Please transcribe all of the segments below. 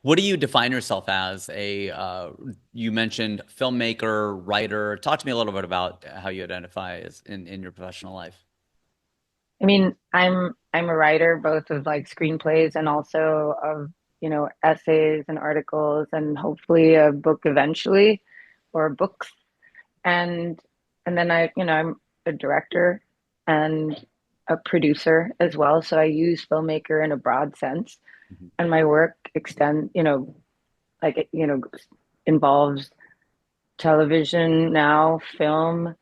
What do you define yourself as? You mentioned filmmaker, writer. Talk to me a little bit about how you identify as in your professional life. I mean, I'm a writer both of like screenplays and also of, essays and articles and hopefully a book eventually or books. And and then I'm a director and a producer as well. So I use filmmaker in a broad sense. Mhm. And my work like involves television now, film,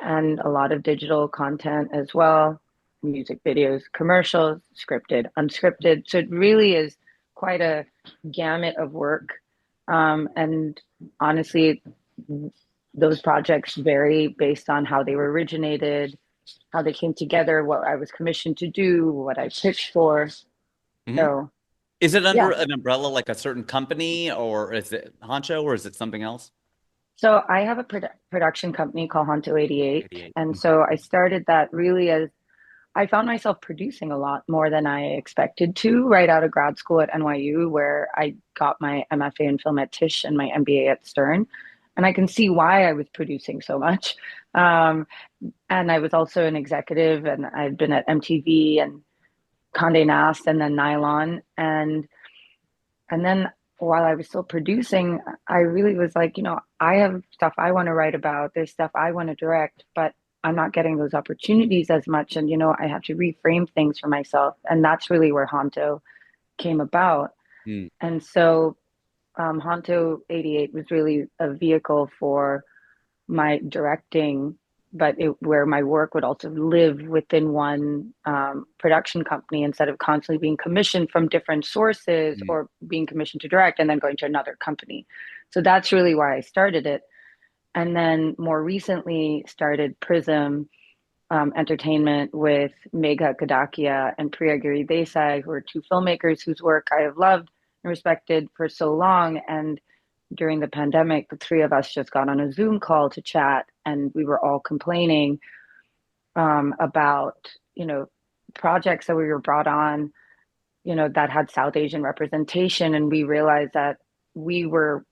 and a lot of digital content as well, music videos, commercials, scripted, unscripted. So it really is quite a gamut of work. And honestly, those projects vary based on how they were originated, how they came together, what I was commissioned to do, what I pitched for. Mhm. So, Is it under yeah. an umbrella like a certain company, or is it Honcho, or is it something else? So I have a production company called Honto 88. 88. And so I started that really as I found myself producing a lot more than I expected to right out of grad school at NYU, where I got my MFA in film at Tisch and my MBA at Stern. And I can see why I was producing so much. Um, and I was also an executive, and I'd been at MTV and Condé Nast and then NYLON. And then while I was still producing, I really was like, I have stuff I want to write about. There's stuff I want to direct, but I'm not getting those opportunities as much. And, I have to reframe things for myself. And that's really where Honto came about. Mm. And so Honto 88 was really a vehicle for my directing, but where my work would also live within one production company instead of constantly being commissioned from different sources Mm. or being commissioned to direct and then going to another company. So that's really why I started it. And then more recently started Prism Entertainment with Megha Kadakia and Priya Giri Desai, who are two filmmakers whose work I have loved and respected for so long. And during the pandemic, the three of us just got on a Zoom call to chat, and we were all complaining about, projects that we were brought on, that had South Asian representation. And we realized that we were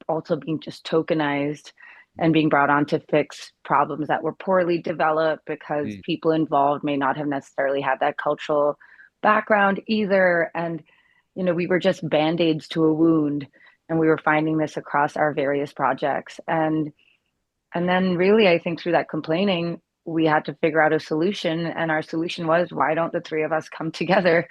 also being just tokenized and being brought on to fix problems that were poorly developed because Mm. people involved may not have necessarily had that cultural background either. And, we were just band-aids to a wound. And we were finding this across our various projects. And then really, I think through that complaining, we had to figure out a solution. And our solution was, why don't the three of us come together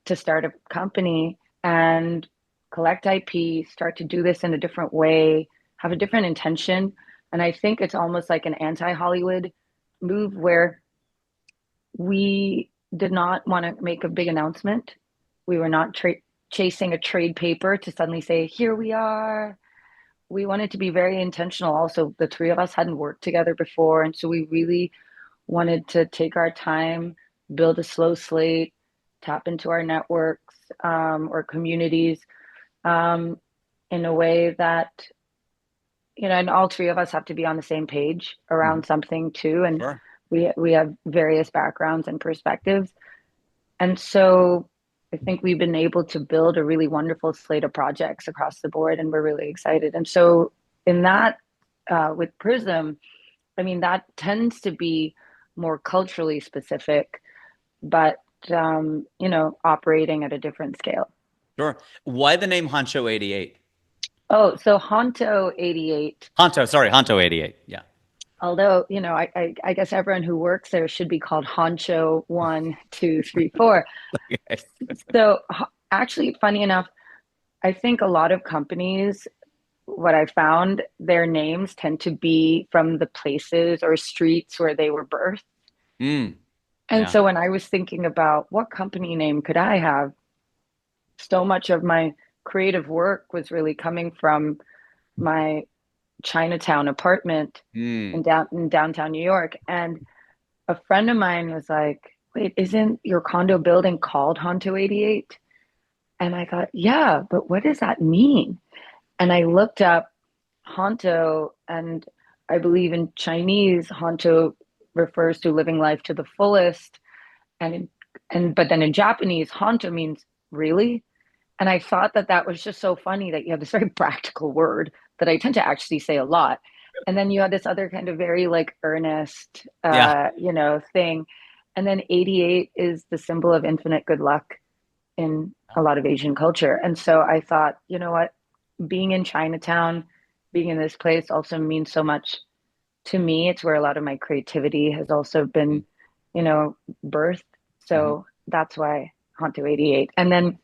to start a company and collect IP, start to do this in a different way, have a different intention. And I think it's almost like an anti-Hollywood move where we did not want to make a big announcement. We were not chasing a trade paper to suddenly say, here we are. We wanted to be very intentional. Also, the three of us hadn't worked together before. And so we really wanted to take our time, build a slow slate, tap into our networks or communities um, in a way that, and all three of us have to be on the same page Mhm. around something too. And Sure. we have various backgrounds and perspectives. And so I think we've been able to build a really wonderful slate of projects across the board, and we're really excited. And so in that, with Prism, I mean, that tends to be more culturally specific, but operating at a different scale. Sure. Why the name Honcho 88? Oh, so Honto 88, Honto, sorry, Honto 88. Yeah. although, I guess everyone who works there should be called Honcho 1, 2, 3, 4. Okay. So actually, funny enough, I think a lot of companies, what I found, their names tend to be from the places or streets where they were birthed. Mm. And Yeah. so when I was thinking about what company name could I have, so much of my creative work was really coming from my Chinatown apartment Mm. in downtown New York. And a friend of mine was like, "Wait, isn't your condo building called Honto 88?" And I thought, "Yeah, but what does that mean?" And I looked up Honto, and I believe in Chinese, Honto refers to living life to the fullest. And but then in Japanese, Honto means really. And I thought that that was just so funny that you have this very practical word that I tend to actually say a lot. And then you had this other kind of very like earnest, Yeah. thing. And then 88 is the symbol of infinite good luck in a lot of Asian culture. And so I thought, you know what, being in Chinatown, being in this place also means so much to me. It's where a lot of my creativity has also been, birthed. Mm-hmm. So that's why Honto 88. And then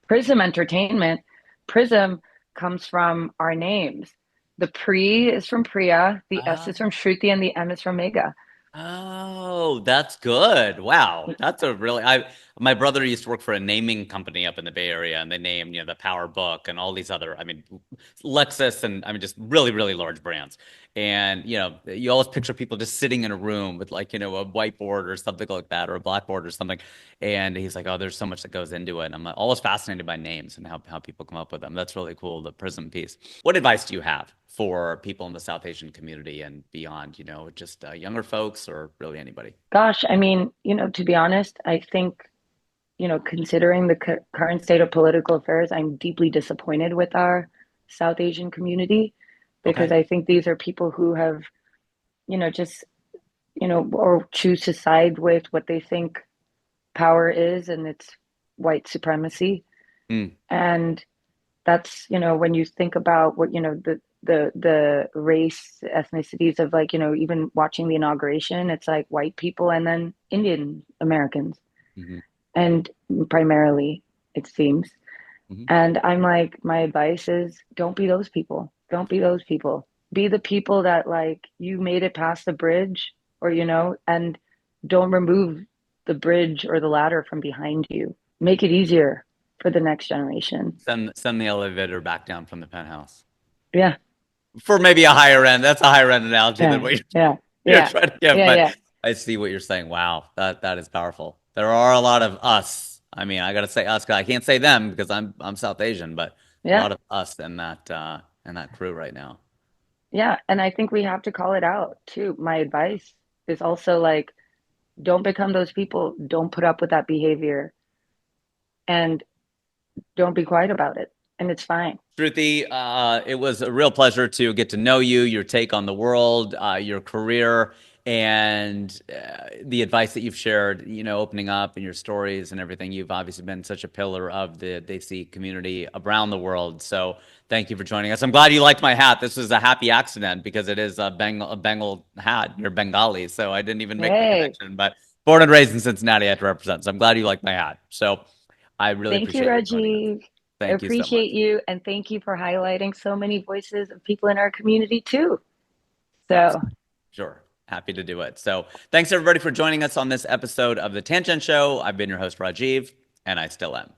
Prism Entertainment, Prism comes from our names. The Pri is from Priya, the S is from Shruti, and the M is from Mega. Oh, that's good. Wow. That's a really my brother used to work for a naming company up in the Bay Area and they named, the Power Book and all these other, Lexus and just really, really large brands. And, you always picture people just sitting in a room with like, a whiteboard or something like that or a blackboard or something. And he's like, oh, there's so much that goes into it. And I'm always fascinated by names and how people come up with them. That's really cool, the Prism piece. What advice do you have for people in the South Asian community and beyond, just younger folks or really anybody? Gosh, I mean, to be honest, I think, considering the current state of political affairs, I'm deeply disappointed with our South Asian community because Okay. I think these are people who have, just, or choose to side with what they think power is, and it's white supremacy. Mm, And that's, when you think about what, the race ethnicities of like, even watching the inauguration, it's like white people and then Indian Americans, hmm and primarily it seems. hmm And I'm like, my advice is don't be those people. Don't be those people. Be the people that like you made it past the bridge, or and don't remove the bridge or the ladder from behind you. Make it easier for the next generation. Send the elevator back down from the penthouse Yeah, for maybe a higher end. That's a higher end analogy than yeah, what you're, yeah, you're yeah, trying to give, yeah, but yeah, I see what you're saying. Wow, that is powerful. There are a lot of us. I gotta say us 'cause I can't say them because I'm South Asian, but a yeah, lot of us in that crew right now. yeah. And I think we have to call it out too. My advice is also like, don't become those people. Don't put up with that behavior, and don't be quiet about it. And it's fine. Shruti, it was a real pleasure to get to know you, your take on the world, your career, and the advice that you've shared, opening up and your stories and everything. You've obviously been such a pillar of the Desi community around the world. So thank you for joining us. I'm glad you liked my hat. This was a happy accident because it is a Bengal hat. You're Bengali, so I didn't even make the Hey, connection. But born and raised in Cincinnati, I have to represent. So I'm glad you liked my hat. So I really thank you, appreciate you joining us. Rajiv. I Thank you so much. appreciate you. And thank you for highlighting so many voices of people in our community too. So, Absolutely. Sure. Happy to do it. So thanks everybody for joining us on this episode of The Tangent Show. I've been your host, Rajiv, and I still am.